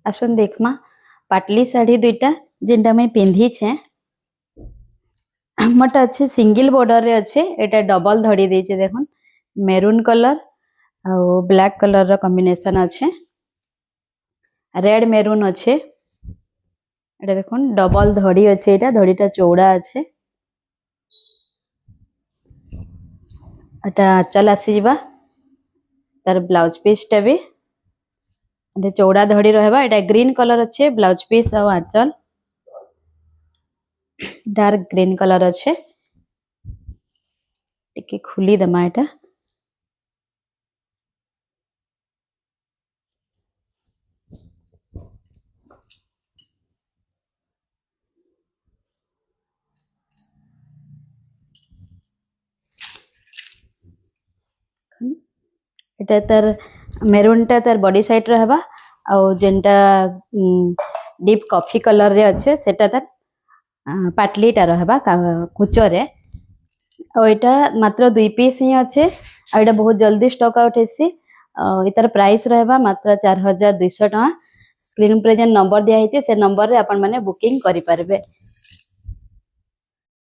आसन देखमा पाटली साड़ी दुईटा जेनटा मैं पिंधी छे मोटा अच्छे सिंगल बॉर्डर रे अच्छे एटा डबल धड़ी देचे देखन मेरून कलर आ ब्लैक कलर रो कॉम्बिनेशन अच्छे रेड मेरून अच्छे एटा देखन डबल धड़ी अच्छे एटा धड़ीटा चौड़ा अच्छे एटा आंचल आसी जिबा तार ब्लाउज पीसटा भी चौड़ा धड़ी रहबा एटा ग्रीन कलर अच्छे ब्लाउज पीस और आंचल डार्क ग्रीन कलर अच्छे टिके खुली दमा एटा एटा तार मेरूनटा तार बॉडी साइड रहबा आ जेनटा डीप कॉफी कलर रे अच्छे सेटा तार पाटलीटा रहबा कुचो रे और एटा मात्र 2 पीस ही अच्छे और एटा बहुत जल्दी स्टॉक आउट हेसी इतार प्राइस रहबा मात्र 4200 टका स्क्रीन पर जेन नंबर दिया हेचे से नंबर रे आपण माने बुकिंग करि पारबे।